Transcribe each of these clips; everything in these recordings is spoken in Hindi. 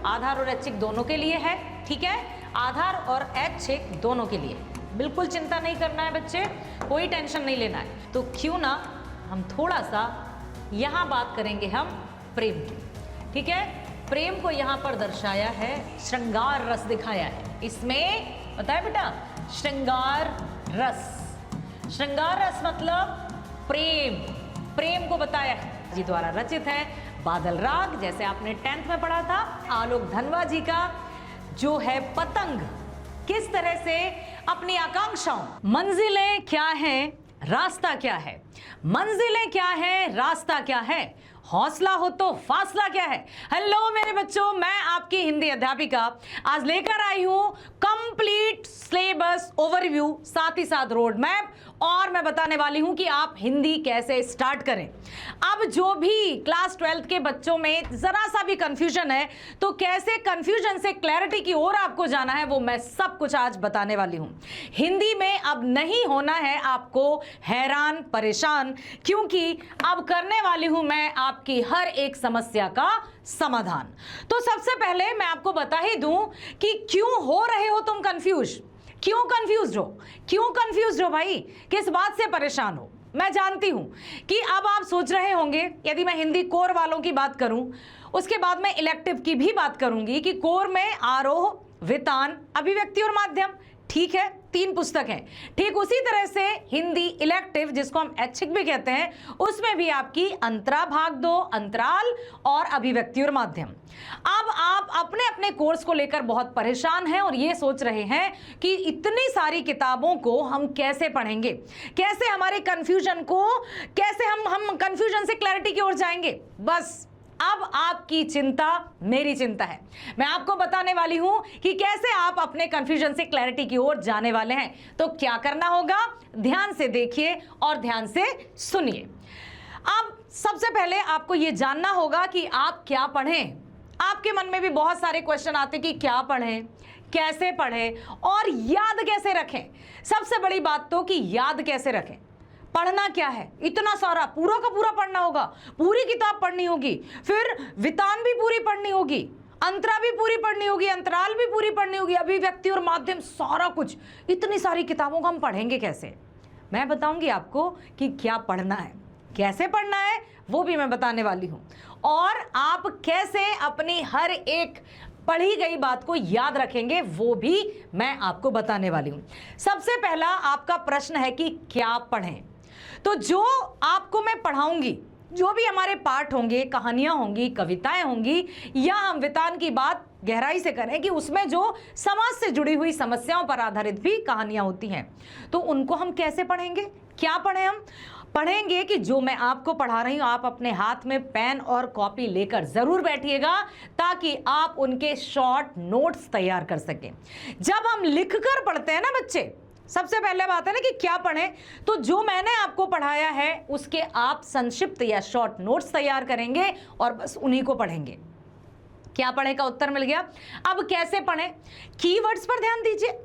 आधार और ऐच्छिक दोनों के लिए है, ठीक है, आधार और ऐच्छिक दोनों के लिए। बिल्कुल चिंता नहीं करना है बच्चे, कोई टेंशन नहीं लेना है। तो क्यों ना हम थोड़ा सा यहाँ बात करेंगे हम प्रेम की, ठीक है। प्रेम को यहाँ पर दर्शाया है, श्रृंगार रस दिखाया है इसमें, पता है बेटा, श्रृंगार रस। श्रृंगार रस मतलब प्रेम, प्रेम को बताया है जी द्वारा रचित है। बादल राग, जैसे आपने 10th में पढ़ा था, आलोक धनवा जी का जो है पतंग, किस तरह से अपनी आकांक्षाओं, मंजिलें क्या है, रास्ता क्या है, मंजिलें क्या है, रास्ता क्या है, हौसला हो तो फासला क्या है। हेलो मेरे बच्चों, मैं आपकी हिंदी अध्यापिका आज लेकर आई हूं कंप्लीट सिलेबस ओवरव्यू, साथ ही साथ रोड मैप, और मैं बताने वाली हूं कि आप हिंदी कैसे स्टार्ट करें। अब जो भी क्लास 12th के बच्चों में जरा सा भी कंफ्यूजन है, तो कैसे कंफ्यूजन से क्लैरिटी की ओर आपको जाना है, वो मैं सब कुछ आज बताने वाली हूं। हिंदी में अब नहीं होना है आपको हैरान परेशान, क्योंकि अब करने वाली हूं मैं आपकी हर एक समस्या का समाधान। तो सबसे पहले मैं आपको बता ही दूं कि क्यों हो रहे हो तुम कंफ्यूज, क्यों कंफ्यूज हो, क्यों कंफ्यूज हो भाई, किस बात से परेशान हो। मैं जानती हूं कि अब आप सोच रहे होंगे, यदि मैं हिंदी कोर वालों की बात करूं, उसके बाद मैं इलेक्टिव की भी बात करूंगी कि कोर में आरोह, वितान, अभिव्यक्ति और माध्यम, ठीक है, 3 पुस्तक हैं। ठीक उसी तरह से हिंदी इलेक्टिव, जिसको हम ऐच्छिक भी कहते हैं, उसमें भी आपकी अंतरा भाग 2, अंतराल और अभिव्यक्ति और माध्यम। अब आप अपने अपने कोर्स को लेकर बहुत परेशान हैं और ये सोच रहे हैं कि इतनी सारी किताबों को हम कैसे पढ़ेंगे, कैसे हमारे कंफ्यूजन को, कैसे हम कंफ्यूजन से क्लैरिटी की ओर जाएंगे। बस अब आपकी चिंता मेरी चिंता है। मैं आपको बताने वाली हूं कि कैसे आप अपने कंफ्यूजन से क्लैरिटी की ओर जाने वाले हैं। तो क्या करना होगा, ध्यान से देखिए और ध्यान से सुनिए। अब सबसे पहले आपको यह जानना होगा कि आप क्या पढ़ें। आपके मन में भी बहुत सारे क्वेश्चन आते कि क्या पढ़ें, कैसे पढ़ें और याद कैसे रखें। सबसे बड़ी बात तो कि याद कैसे रखें। पढ़ना क्या है, इतना सारा पूरा का पूरा पढ़ना होगा, पूरी किताब पढ़नी होगी, फिर वितान भी पूरी पढ़नी होगी, अंतरा भी पूरी पढ़नी होगी, अंतराल भी पूरी पढ़नी होगी, अभिव्यक्ति और माध्यम, सारा कुछ। इतनी सारी किताबों को हम पढ़ेंगे कैसे। मैं बताऊंगी आपको कि क्या पढ़ना है, कैसे पढ़ना है, वो भी मैं बताने वाली हूं, और आप कैसे अपनी हर एक पढ़ी गई बात को याद रखेंगे, वो भी मैं आपको बताने वाली हूं। सबसे पहला आपका प्रश्न है कि क्या पढ़ें। तो जो आपको मैं पढ़ाऊंगी, जो भी हमारे पाठ होंगे, कहानियां होंगी, कविताएं होंगी, या हम वितान की बात गहराई से करें कि उसमें जो समाज से जुड़ी हुई समस्याओं पर आधारित भी कहानियां होती हैं, तो उनको हम कैसे पढ़ेंगे, क्या पढ़ें। हम पढ़ेंगे कि जो मैं आपको पढ़ा रही हूं, आप अपने हाथ में पेन और कॉपी लेकर जरूर बैठिएगा, ताकि आप उनके शॉर्ट नोट्स तैयार कर सकें। जब हम लिखकर पढ़ते हैं ना बच्चे, सबसे पहले बात है ना कि क्या पढ़ें, तो जो मैंने आपको पढ़ाया है उसके आप संक्षिप्त या शॉर्ट नोट्स तैयार करेंगे और बस उन्हीं को पढ़ेंगे। क्या पढ़ें का उत्तर मिल गया। अब कैसे पढ़ें, कीवर्ड्स पर ध्यान दीजिए।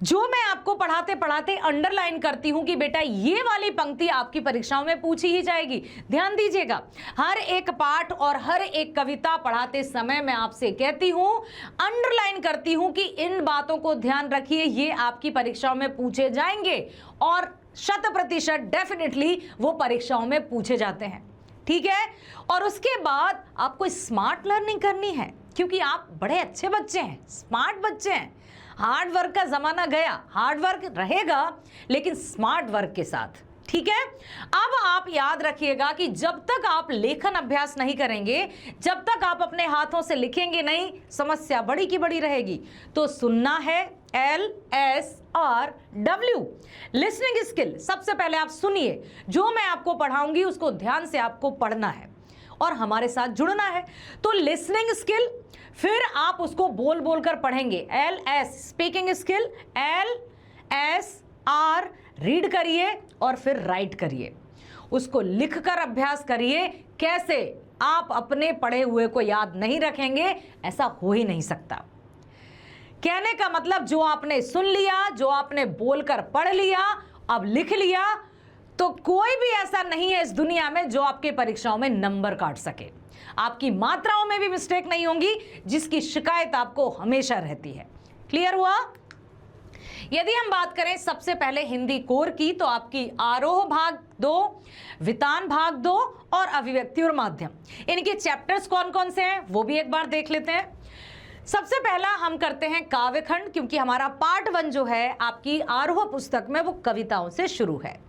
जो मैं आपको पढ़ाते पढ़ाते अंडरलाइन करती हूं कि बेटा ये वाली पंक्ति आपकी परीक्षाओं में पूछी ही जाएगी, ध्यान दीजिएगा। हर एक पाठ और हर एक कविता पढ़ाते समय मैं आपसे कहती हूं, अंडरलाइन करती हूं कि इन बातों को ध्यान रखिए, ये आपकी परीक्षाओं में पूछे जाएंगे और 100% डेफिनेटली वो परीक्षाओं में पूछे जाते हैं, ठीक है। और उसके बाद आपको स्मार्ट लर्निंग करनी है, क्योंकि आप बड़े अच्छे बच्चे हैं, स्मार्ट बच्चे हैं। हार्ड वर्क का जमाना गया, हार्ड वर्क रहेगा लेकिन स्मार्ट वर्क के साथ, ठीक है। अब आप याद रखिएगा कि जब तक आप लेखन अभ्यास नहीं करेंगे, जब तक आप अपने हाथों से लिखेंगे नहीं, समस्या बड़ी की बड़ी रहेगी। तो सुनना है, LSRW, लिसनिंग स्किल। सबसे पहले आप सुनिए, जो मैं आपको पढ़ाऊंगी उसको ध्यान से आपको पढ़ना है और हमारे साथ जुड़ना है। तो लिसनिंग स्किल, फिर आप उसको बोल बोल कर पढ़ेंगे। LS speaking skill, LSR read करिए और फिर राइट करिए, उसको लिखकर अभ्यास करिए। कैसे आप अपने पढ़े हुए को याद नहीं रखेंगे, ऐसा हो ही नहीं सकता। कहने का मतलब जो आपने सुन लिया, जो आपने बोलकर पढ़ लिया, अब लिख लिया, तो कोई भी ऐसा नहीं है इस दुनिया में जो आपके परीक्षाओं में नंबर काट सके। आपकी मात्राओं में भी मिस्टेक नहीं होंगी, जिसकी शिकायत आपको हमेशा रहती है। क्लियर हुआ? यदि हम बात करें सबसे पहले हिंदी कोर की, तो आपकी आरोह भाग 2, वितान भाग 2 और अभिव्यक्ति और माध्यम, इनके चैप्टर्स कौन कौन से हैं वो भी एक बार देख लेते हैं। सबसे पहला हम करते हैं काव्यखंड, क्योंकि हमारा पार्ट 1 जो है आपकी आरोह पुस्तक में वो कविताओं से शुरू है।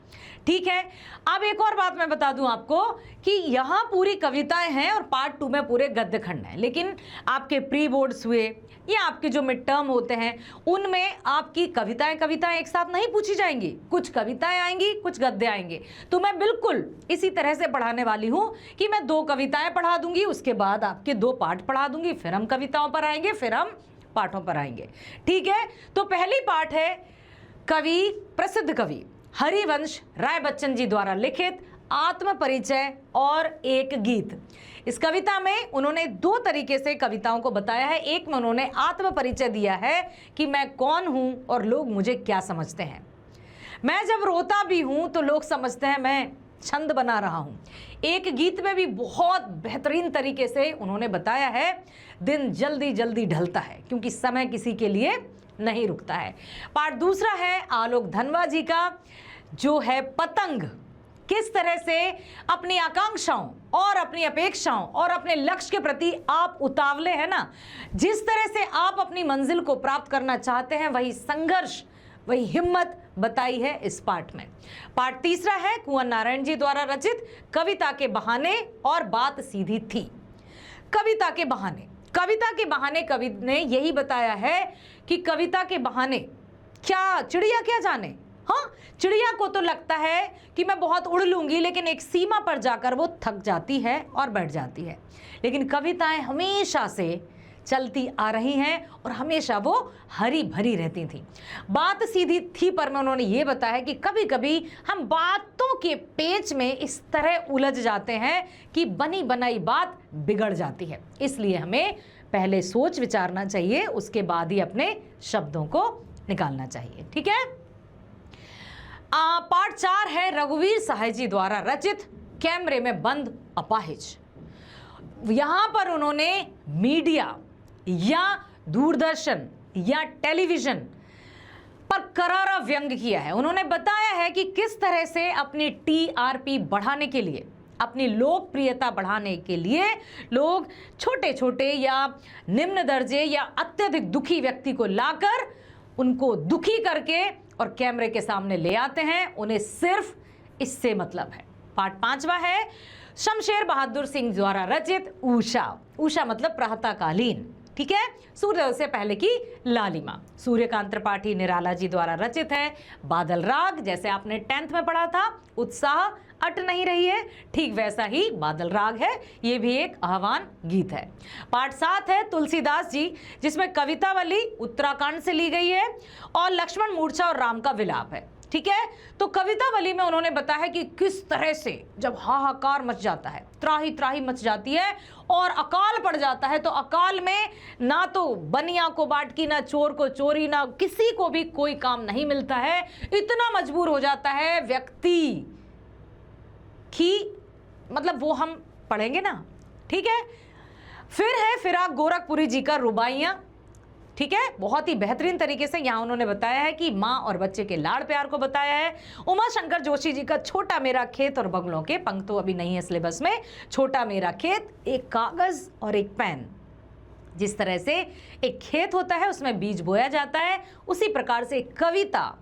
ठीक है, अब एक और बात मैं बता दूं आपको कि यहाँ पूरी कविताएं हैं और पार्ट 2 में पूरे गद्य खंड हैं, लेकिन आपके प्री बोर्ड्स हुए या आपके जो मिड टर्म होते हैं उनमें आपकी कविताएं एक साथ नहीं पूछी जाएंगी। कुछ कविताएं आएंगी, कुछ गद्य आएंगे। तो मैं बिल्कुल इसी तरह से पढ़ाने वाली हूं कि मैं 2 कविताएं पढ़ा दूंगी, उसके बाद आपके 2 पाठ पढ़ा दूंगी, फिर हम कविताओं पर आएंगे, फिर हम पाठों पर आएंगे। ठीक है, तो पहली पाठ है कवि, प्रसिद्ध कवि हरिवंश राय बच्चन जी द्वारा लिखित आत्म परिचय और एक गीत। इस कविता में उन्होंने 2 तरीके से कविताओं को बताया है। एक में उन्होंने आत्म परिचय दिया है कि मैं कौन हूं और लोग मुझे क्या समझते हैं। मैं जब रोता भी हूं तो लोग समझते हैं मैं छंद बना रहा हूं। एक गीत में भी बहुत बेहतरीन तरीके से उन्होंने बताया है दिन जल्दी जल्दी ढलता है, क्योंकि समय किसी के लिए नहीं रुकता है। पार्ट दूसरा है आलोक धनवा जी का, जो है पतंग। किस तरह से अपनी आकांक्षाओं और अपनी अपेक्षाओं और अपने लक्ष्य के प्रति आप उतावले हैं ना, जिस तरह से आप अपनी मंजिल को प्राप्त करना चाहते हैं, वही संघर्ष, वही हिम्मत बताई है इस पाठ में। पाठ तीसरा है कुंवर नारायण जी द्वारा रचित कविता के बहाने और बात सीधी थी। कविता के बहाने कवि ने यही बताया है कि कविता के बहाने क्या चिड़िया क्या जाने। हाँ, चिड़िया को तो लगता है कि मैं बहुत उड़ लूंगी, लेकिन एक सीमा पर जाकर वो थक जाती है और बैठ जाती है। लेकिन कविताएं हमेशा से चलती आ रही हैं और हमेशा वो हरी भरी रहती थी। बात सीधी थी पर में उन्होंने ये बताया कि कभी कभी हम बातों के पेच में इस तरह उलझ जाते हैं कि बनी बनाई बात बिगड़ जाती है। इसलिए हमें पहले सोच विचारना चाहिए, उसके बाद ही अपने शब्दों को निकालना चाहिए। ठीक है, पार्ट 4 है रघुवीर सहाय जी द्वारा रचित कैमरे में बंद अपाहिज। यहां पर उन्होंने मीडिया या दूरदर्शन या टेलीविजन पर करारा व्यंग किया है। उन्होंने बताया है कि किस तरह से अपनी टीआरपी बढ़ाने के लिए, अपनी लोकप्रियता बढ़ाने के लिए लोग छोटे छोटे या निम्न दर्जे या अत्यधिक दुखी व्यक्ति को लाकर उनको दुखी करके और कैमरे के सामने ले आते हैं। उन्हें सिर्फ इससे मतलब है। पार्ट 5वां है शमशेर बहादुर सिंह द्वारा रचित उषा मतलब प्रातःकालीन। ठीक है, सूर्योदय से पहले की लालिमा। सूर्यकांत त्रिपाठी निराला जी द्वारा रचित है बादल राग। जैसे आपने 10th में पढ़ा था उत्साह अट नहीं रही है, ठीक वैसा ही बादल राग है, ये भी एक आह्वान गीत है। पार्ट 7 है तुलसीदास जी, जिसमें कवितावली उत्तराखंड से ली गई है और लक्ष्मण मूर्छा और राम का विलाप है। ठीक है, तो कवितावली में उन्होंने बताया कि किस तरह से जब हाहाकार मच जाता है, त्राही त्राही मच जाती है और अकाल पड़ जाता है, तो अकाल में ना तो बनिया को बाटकी, ना चोर को चोरी, ना किसी को भी कोई काम नहीं मिलता है। इतना मजबूर हो जाता है व्यक्ति कि मतलब वो हम पढ़ेंगे ना। ठीक है, फिर है फिराक गोरखपुरी जी का रुबाइयाँ। ठीक है, बहुत ही बेहतरीन तरीके से यहाँ उन्होंने बताया है कि माँ और बच्चे के लाड़ प्यार को बताया है। उमा शंकर जोशी जी का छोटा मेरा खेत और बगलों के पंख तो अभी नहीं है सिलेबस में। छोटा मेरा खेत, एक कागज और एक पेन। जिस तरह से एक खेत होता है उसमें बीज बोया जाता है, उसी प्रकार से एक कविता,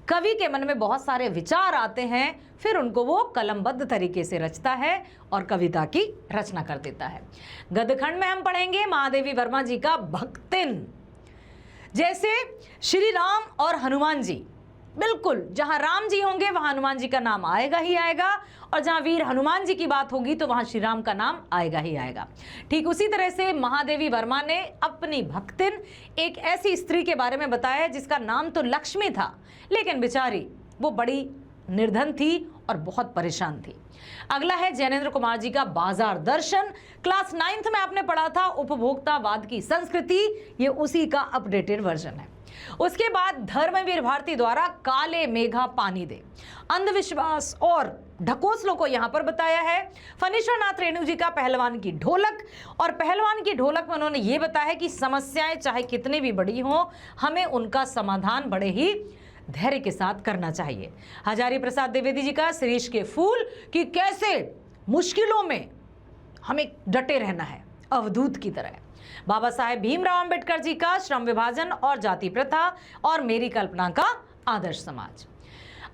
कवि के मन में बहुत सारे विचार आते हैं, फिर उनको वो कलमबद्ध तरीके से रचता है और कविता की रचना कर देता है। गद्यखंड में हम पढ़ेंगे महादेवी वर्मा जी का भक्तिन। जैसे श्री राम और हनुमान जी, बिल्कुल जहां राम जी होंगे वहां हनुमान जी का नाम आएगा ही आएगा, और जहां वीर हनुमान जी की बात होगी तो वहां श्री राम का नाम आएगा ही आएगा। ठीक उसी तरह से महादेवी वर्मा ने अपनी भक्तिन एक ऐसी स्त्री के बारे में बताया जिसका नाम तो लक्ष्मी था, लेकिन बेचारी वो बड़ी निर्धन थी और बहुत परेशान थी। अगला है जैनेन्द्र कुमार जी का बाजार दर्शन। क्लास 9th में आपने पढ़ा था उपभोक्तावाद की संस्कृति, ये उसी का अपडेटेड वर्जन है। उसके बाद धर्मवीर भारती द्वारा काले मेघा पानी दे, अंधविश्वास और ढकोसलों को यहां पर बताया है। फणीश्वर नाथ रेणु जी का पहलवान की ढोलक, और पहलवान की ढोलक में उन्होंने ये बताया कि समस्याएं चाहे कितनी भी बड़ी हो, हमें उनका समाधान बड़े ही धैर्य के साथ करना चाहिए। हजारी प्रसाद द्विवेदी जी का शीरीष के फूल, कि कैसे मुश्किलों में हमें डटे रहना है अवधूत की तरह। बाबा साहेब भीमराव अंबेडकर जी का श्रम विभाजन और जाति प्रथा और मेरी कल्पना का आदर्श समाज।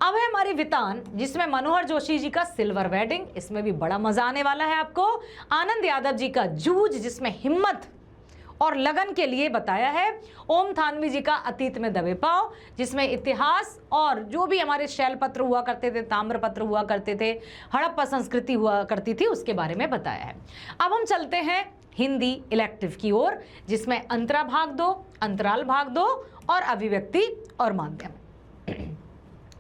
अब है हमारी वितान, जिसमें मनोहर जोशी जी का सिल्वर वेडिंग, इसमें भी बड़ा मजा आने वाला है आपको। आनंद यादव जी का जूझ, जिसमें हिम्मत और लगन के लिए बताया है। ओम थानवी जी का अतीत में दबे पांव, जिसमें इतिहास और जो भी हमारे शैल पत्र हुआ करते थे, ताम्र पत्र हुआ करते थे, हड़प्पा संस्कृति हुआ करती थी, उसके बारे में बताया है। अब हम चलते हैं हिंदी इलेक्टिव की ओर, जिसमें अंतरा भाग 2, अंतराल भाग 2 और अभिव्यक्ति और माध्यम।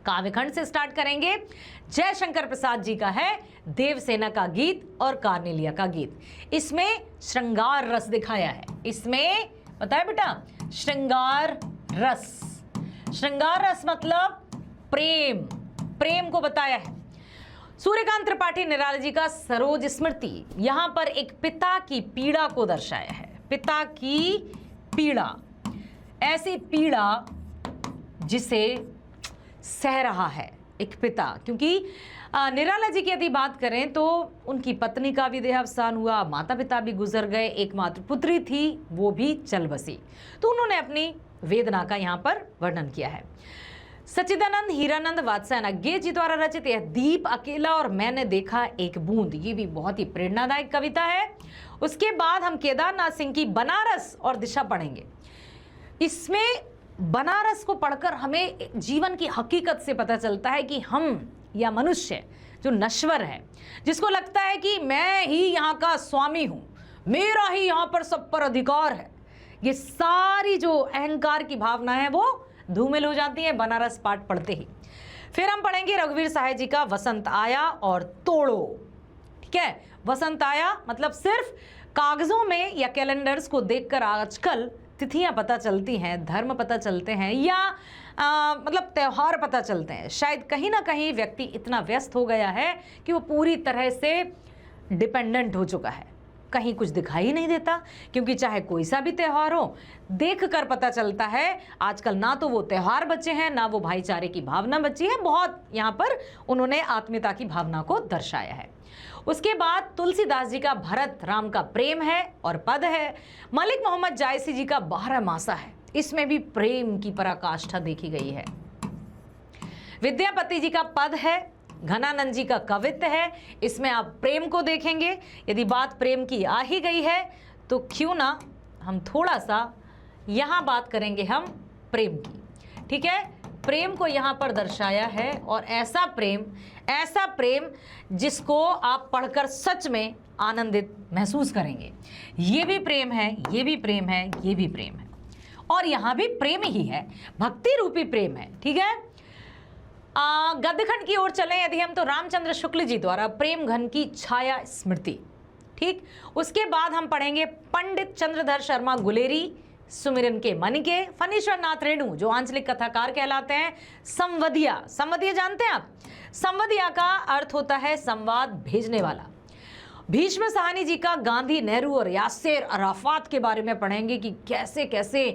काव्यखंड से स्टार्ट करेंगे। जयशंकर प्रसाद जी का है देवसेना का गीत और कार्नेलिया का गीत। इसमें श्रृंगार रस दिखाया है। इसमें बताया बेटा, श्रृंगार रस। श्रृंगार रस मतलब प्रेम, प्रेम को बताया है। सूर्यकांत त्रिपाठी निराला जी का सरोज स्मृति, यहां पर एक पिता की पीड़ा को दर्शाया है। पिता की पीड़ा, ऐसी पीड़ा जिसे सह रहा है एक पिता, क्योंकि निराला जी की यदि बात करें तो उनकी पत्नी का भी देहावसान हुआ, माता पिता भी गुजर गए, एकमात्र पुत्री थी वो भी चल बसी, तो उन्होंने अपनी वेदना का यहाँ पर वर्णन किया है। सच्चिदानंद हीरानंद वात्स्यायन अज्ञे जी द्वारा रचित यह दीप अकेला और मैंने देखा एक बूंद, ये भी बहुत ही प्रेरणादायक कविता है। उसके बाद हम केदारनाथ सिंह की बनारस और दिशा पढ़ेंगे। इसमें बनारस को पढ़कर हमें जीवन की हकीकत से पता चलता है कि हम या मनुष्य जो नश्वर है, जिसको लगता है कि मैं ही यहाँ का स्वामी हूँ, मेरा ही यहाँ पर सब पर अधिकार है, ये सारी जो अहंकार की भावना है वो धूमिल हो जाती है बनारस पाठ पढ़ते ही। फिर हम पढ़ेंगे रघुवीर सहाय जी का वसंत आया और तोड़ो। ठीक है, वसंत आया मतलब सिर्फ कागजों में या कैलेंडर्स को देखकर आजकल तिथियां पता चलती हैं, धर्म पता चलते हैं, या मतलब त्यौहार पता चलते हैं। शायद कहीं ना कहीं व्यक्ति इतना व्यस्त हो गया है कि वो पूरी तरह से डिपेंडेंट हो चुका है, कहीं कुछ दिखाई नहीं देता, क्योंकि चाहे कोई सा भी त्यौहार हो देख कर पता चलता है आजकल ना तो वो त्यौहार बचे हैं, ना वो भाईचारे की भावना बची है। बहुत यहाँ पर उन्होंने आत्मीयता की भावना को दर्शाया है। उसके बाद तुलसीदास जी का भरत राम का प्रेम है और पद है। मलिक मोहम्मद जायसी जी का 12 मासा है, इसमें भी प्रेम की पराकाष्ठा देखी गई है। विद्यापति जी का पद है। घनानंद जी का कवित्व है, इसमें आप प्रेम को देखेंगे। यदि बात प्रेम की आ ही गई है तो क्यों ना हम थोड़ा सा यहाँ बात करेंगे हम प्रेम की। ठीक है, प्रेम को यहाँ पर दर्शाया है, और ऐसा प्रेम जिसको आप पढ़कर सच में आनंदित महसूस करेंगे। ये भी प्रेम है, ये भी प्रेम है, ये भी प्रेम है, और यहाँ भी प्रेम ही है, भक्ति रूपी प्रेम है। ठीक है, गद्यखंड की ओर चलें यदि हम तो रामचंद्र शुक्ल जी द्वारा प्रेम घन की छाया स्मृति। ठीक, उसके बाद हम पढ़ेंगे पंडित चंद्रधर शर्मा गुलेरी सुमिरन के मन के। फणीश्वर नाथ रेणु जो आंचलिक कथाकार कहलाते हैं। संवदिया, संवदिया जानते हैं आप? संवदिया का अर्थ होता है संवाद भेजने वाला। भीष्म साहनी जी का गांधी, नेहरू और यासेर अराफात के बारे में पढ़ेंगे कि कैसे कैसे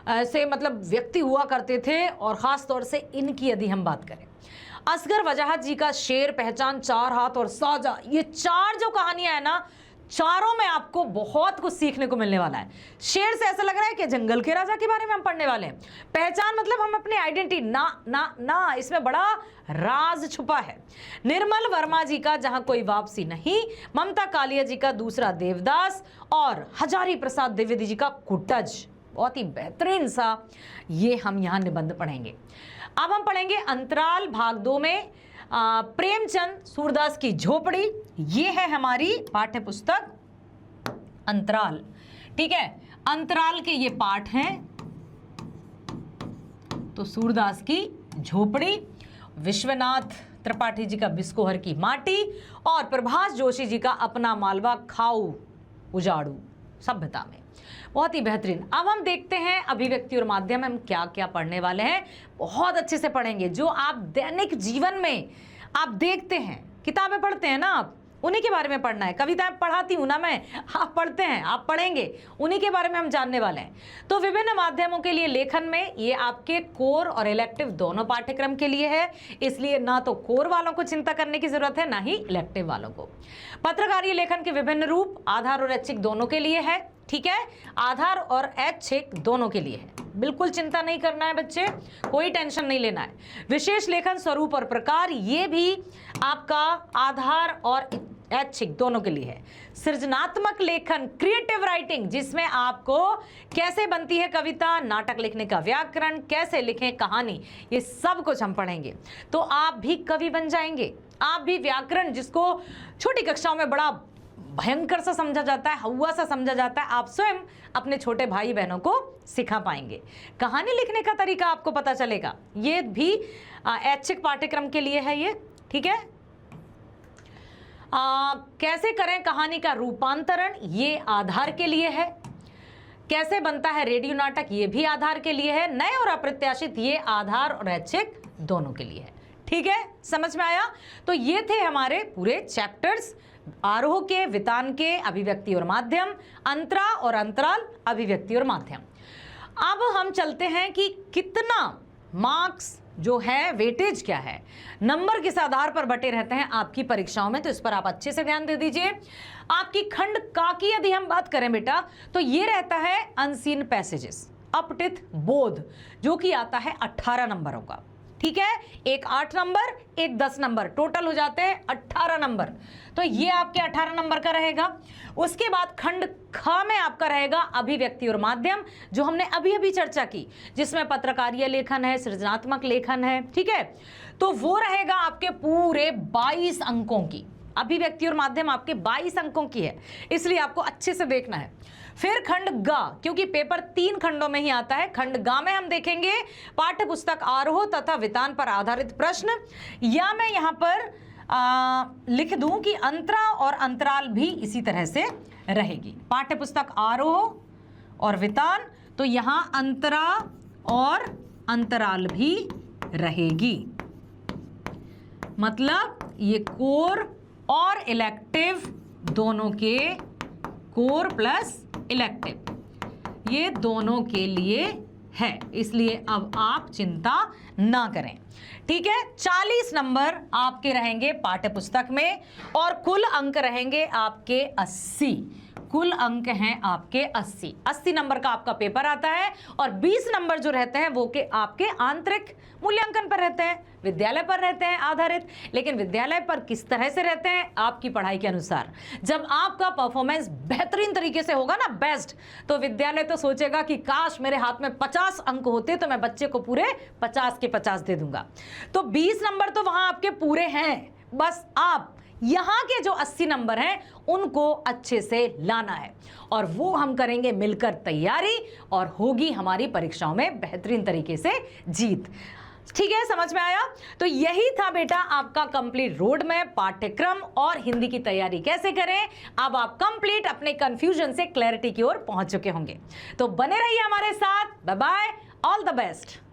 ऐसे मतलब व्यक्ति हुआ करते थे, और ख़ास तौर से इनकी यदि हम बात करें। असगर वजाहत जी का शेर, पहचान, 4 हाथ और साजा, ये 4 जो कहानियां है ना, चारों में आपको बहुत कुछ सीखने को मिलने वाला है। शेर से ऐसा लग रहा है कि जंगल के राजा के बारे में हम पढ़ने वाले हैं। पहचान मतलब हम अपनी आइडेंटिटी ना, इसमें बड़ा राज छुपा है। निर्मल वर्मा जी का जहां कोई वापसी नहीं, ममता कालिया जी का दूसरा देवदास, और हजारी प्रसाद द्विवेदी जी का कुटज, बहुत ही बेहतरीन सा ये हम यहाँ निबंध पढ़ेंगे। अब हम पढ़ेंगे अंतराल भाग 2 में प्रेमचंद सूरदास की झोपड़ी। ये है हमारी पाठ्य पुस्तक अंतराल। ठीक है, अंतराल के ये पाठ हैं। तो सूरदास की झोपड़ी, विश्वनाथ त्रिपाठी जी का बिस्कोहर की माटी, और प्रभास जोशी जी का अपना मालवा खाऊ उजाड़ू सभ्यता में। बहुत ही बेहतरीन। अब हम देखते हैं अभिव्यक्ति और माध्यम में हम क्या क्या पढ़ने वाले हैं। बहुत अच्छे से पढ़ेंगे, जो आप दैनिक जीवन में आप देखते हैं, किताबें पढ़ते हैं ना आप, उन्हीं के बारे में पढ़ना है। कविताएं पढ़ाती हूं ना मैं, आप पढ़ते हैं, आप पढ़ेंगे, उन्हीं के बारे में हम जानने वाले हैं। तो विभिन्न माध्यमों के लिए लेखन में ये आपके कोर और इलेक्टिव दोनों पाठ्यक्रम के लिए है, इसलिए ना तो कोर वालों को चिंता करने की जरूरत है, ना ही इलेक्टिव वालों को। पत्रकारीय लेखन के विभिन्न रूप आधार और ऐच्छिक दोनों के लिए है, ठीक है, आधार और ऐच्छिक दोनों के लिए है। बिल्कुल चिंता नहीं करना है बच्चे, कोई टेंशन नहीं लेना है। विशेष लेखन स्वरूप और प्रकार, ये भी आपका आधार और ऐच्छिक दोनों के लिए है। सृजनात्मक लेखन, क्रिएटिव राइटिंग, जिसमें आपको कैसे बनती है कविता, नाटक लिखने का व्याकरण, कैसे लिखें कहानी, ये सब कुछ हम पढ़ेंगे। तो आप भी कवि बन जाएंगे, आप भी व्याकरण, जिसको छोटी कक्षाओं में बड़ा भयंकर सा समझा जाता है, हवा सा समझा जाता है, आप स्वयं अपने छोटे भाई बहनों को सिखा पाएंगे। कहानी लिखने का तरीका आपको पता चलेगा, ये भी ऐच्छिक पाठ्यक्रम के लिए है ये, ठीक है। कैसे करें कहानी का रूपांतरण, ये आधार के लिए है। कैसे बनता है रेडियो नाटक, ये भी आधार के लिए है। नए और अप्रत्याशित, ये आधार और ऐच्छिक दोनों के लिए है, ठीक है, समझ में आया। तो ये थे हमारे पूरे चैप्टर्स, आरोह के, वितान के, अभिव्यक्ति और माध्यम, अंतरा और अंतराल, अभिव्यक्ति और माध्यम। अब हम चलते हैं कि कितना मार्क्स जो है, वेटेज क्या है, नंबर किस आधार पर बटे रहते हैं आपकी परीक्षाओं में, तो इस पर आप अच्छे से ध्यान दे दीजिए। आपकी खंड का की यदि हम बात करें बेटा, तो ये रहता है अनसीन पैसेजेस, अपठित बोध, जो कि आता है 18 नंबरों का, ठीक है। एक 8 नंबर, एक 10 नंबर, टोटल हो जाते हैं 18 नंबर। तो ये आपके 18 नंबर का रहेगा। उसके बाद खंड ख में आपका रहेगा अभिव्यक्ति और माध्यम, जो हमने अभी अभी चर्चा की, जिसमें पत्रकारीय लेखन है, सृजनात्मक लेखन है, ठीक है। तो वो रहेगा आपके पूरे 22 अंकों की, अभिव्यक्ति और माध्यम आपके 22 अंकों की है, इसलिए आपको अच्छे से देखना है। फिर खंड ग, क्योंकि पेपर 3 खंडों में ही आता है, खंड ग में हम देखेंगे पाठ्य पुस्तक आरोह तथा वितान पर आधारित प्रश्न, या मैं यहां पर लिख दूं कि अंतरा और अंतराल भी इसी तरह से रहेगी। पाठ्य पुस्तक आरोह और वितान, तो यहां अंतरा और अंतराल भी रहेगी, मतलब ये कोर और इलेक्टिव दोनों के, कोर प्लस इलेक्टिव, ये दोनों के लिए है, इसलिए अब आप चिंता ना करें, ठीक है। 40 नंबर आपके रहेंगे पाठ्य पुस्तक में और कुल अंक रहेंगे आपके 80, कुल अंक हैं आपके 80 नंबर का आपका पेपर आता है, और 20 नंबर जो रहते हैं वो के आपके आंतरिक मूल्यांकन पर रहते हैं, विद्यालय पर रहते हैं आधारित। लेकिन विद्यालय पर किस तरह से रहते हैं, आपकी पढ़ाई के अनुसार। जब आपका परफॉर्मेंस बेहतरीन तरीके से होगा ना, बेस्ट, तो विद्यालय तो सोचेगा कि काश मेरे हाथ में 50 अंक होते तो मैं बच्चे को पूरे 50 के 50 दे दूंगा। तो 20 नंबर तो वहां आपके पूरे हैं, बस आप यहां के जो 80 नंबर हैं उनको अच्छे से लाना है, और वो हम करेंगे मिलकर तैयारी, और होगी हमारी परीक्षाओं में बेहतरीन तरीके से जीत, ठीक है, समझ में आया। तो यही था बेटा आपका कंप्लीट रोड मैप, पाठ्यक्रम और हिंदी की तैयारी कैसे करें। अब आप कंप्लीट अपने कंफ्यूजन से क्लैरिटी की ओर पहुंच चुके होंगे। तो बने रहिए हमारे साथ, bye bye, all the best.